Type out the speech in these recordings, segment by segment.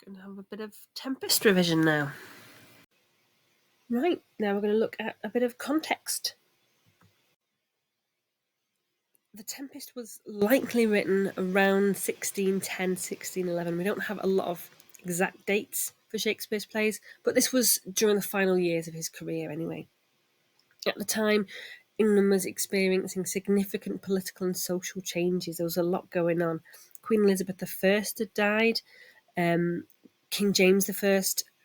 Going to have a bit of Tempest revision now. Right, now we're going to look at a bit of context. The Tempest was likely written around 1610, 1611. We don't have a lot of exact dates for Shakespeare's plays, but this was during the final years of his career anyway. At the time, England was experiencing significant political and social changes. There was a lot going on. Queen Elizabeth I had died. King James I,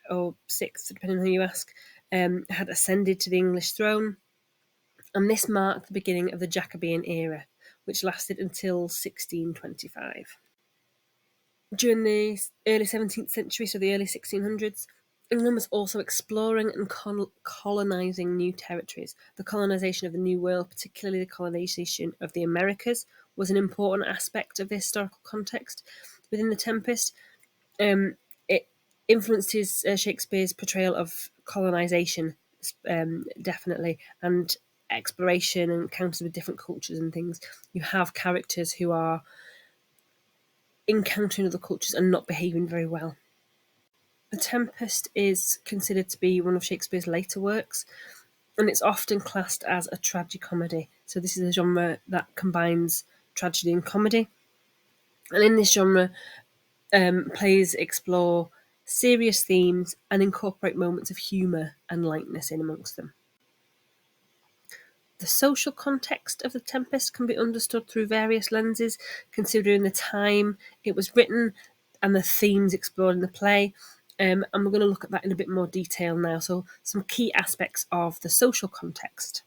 or sixth, depending on who you ask, had ascended to the English throne. And this marked the beginning of the Jacobean era, which lasted until 1625. During the early 17th century, so the early 1600s, England was also exploring and colonising new territories. The colonisation of the New World, particularly the colonisation of the Americas, was an important aspect of the historical context within The Tempest. It influenced Shakespeare's portrayal of colonisation, definitely, and exploration and encounters with different cultures and things. You have characters who are encountering other cultures and not behaving very well. The Tempest is considered to be one of Shakespeare's later works, and it's often classed as a tragicomedy. So this is a genre that combines tragedy and comedy. And in this genre, plays explore serious themes and incorporate moments of humour and lightness in amongst them. The social context of The Tempest can be understood through various lenses, considering the time it was written and the themes explored in the play. And we're going to look at that in a bit more detail now. So some key aspects of the social context.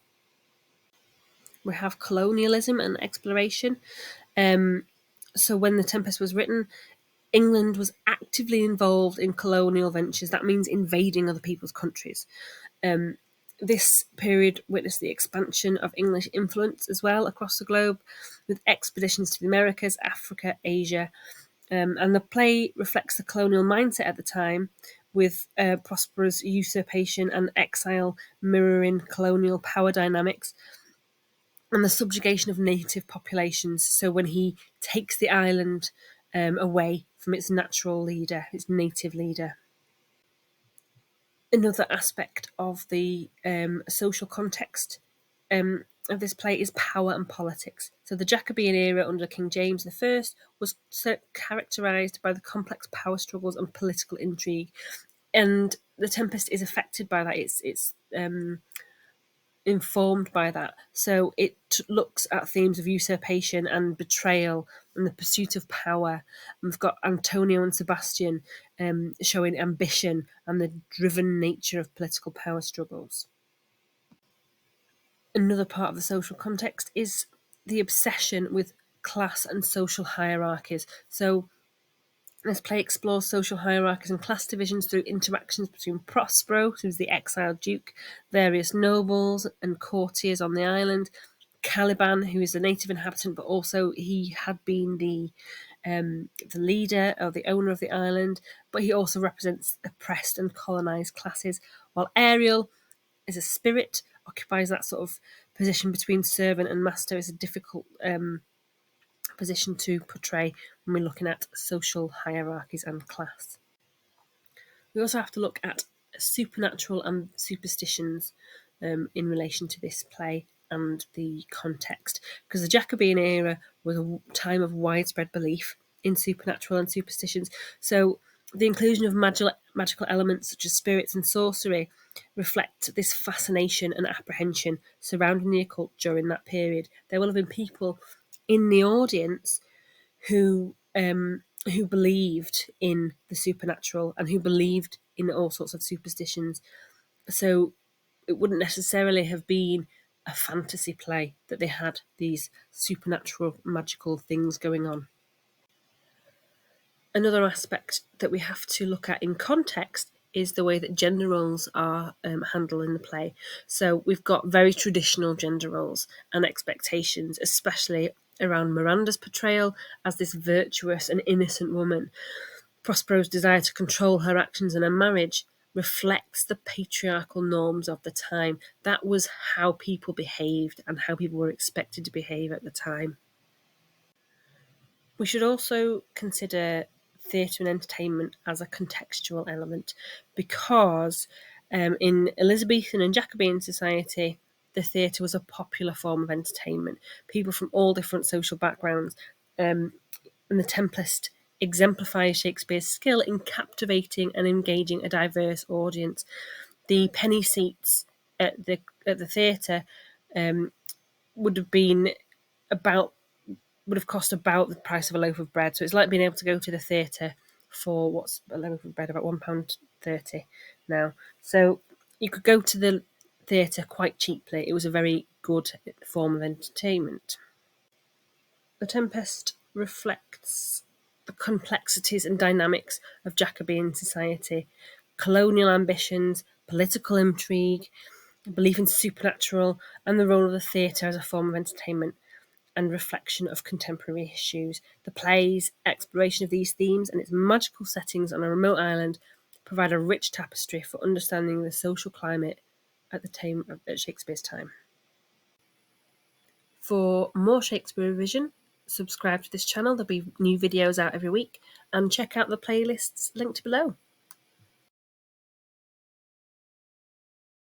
We have colonialism and exploration. So when The Tempest was written, England was actively involved in colonial ventures. That means invading other people's countries. This period witnessed the expansion of English influence as well across the globe, with expeditions to the Americas, Africa, Asia. And the play reflects the colonial mindset at the time, with prosperous usurpation and exile mirroring colonial power dynamics, and the subjugation of native populations. So when he takes the island away from its natural leader, its native leader. Another aspect of the social context of this play is power and politics. So the Jacobean era under King James I was characterised by the complex power struggles and political intrigue, and The Tempest is affected by that. It's informed by that. So it looks at themes of usurpation and betrayal and the pursuit of power. And we've got Antonio and Sebastian showing ambition and the driven nature of political power struggles. Another part of the social context is the obsession with class and social hierarchies. So this play explores social hierarchies and class divisions through interactions between Prospero, who's the exiled duke, various nobles and courtiers on the island, Caliban, who is the native inhabitant, but also he had been the leader or the owner of the island, but he also represents oppressed and colonised classes, while Ariel is a spirit, occupies that sort of position between servant and master. Is a difficult position to portray when we're looking at social hierarchies and class. We also have to look at supernatural and superstitions in relation to this play and the context, because the Jacobean era was a time of widespread belief in supernatural and superstitions. So the inclusion of magical elements such as spirits and sorcery reflect this fascination and apprehension surrounding the occult during that period. There will have been people in the audience who believed in the supernatural and who believed in all sorts of superstitions. So it wouldn't necessarily have been a fantasy play that they had these supernatural magical things going on. Another aspect that we have to look at in context is the way that gender roles are handled in the play. So we've got very traditional gender roles and expectations, especially around Miranda's portrayal as this virtuous and innocent woman. Prospero's desire to control her actions in a marriage reflects the patriarchal norms of the time. That was how people behaved and how people were expected to behave at the time. We should also consider theatre and entertainment as a contextual element, because in Elizabethan and Jacobean society, the theatre was a popular form of entertainment. People from all different social backgrounds, and the Tempest exemplifies Shakespeare's skill in captivating and engaging a diverse audience. The penny seats at the theatre would have been about would have cost about the price of a loaf of bread. So it's like being able to go to the theatre for what's a loaf of bread, about £1.30 now. So you could go to the theatre quite cheaply. It was a very good form of entertainment. The Tempest reflects the complexities and dynamics of Jacobean society, colonial ambitions, political intrigue, belief in supernatural, and the role of the theatre as a form of entertainment and reflection of contemporary issues. The play's exploration of these themes and its magical settings on a remote island provide a rich tapestry for understanding the social climate at Shakespeare's time. For more Shakespeare revision, subscribe to this channel. There'll be new videos out every week, and check out the playlists linked below.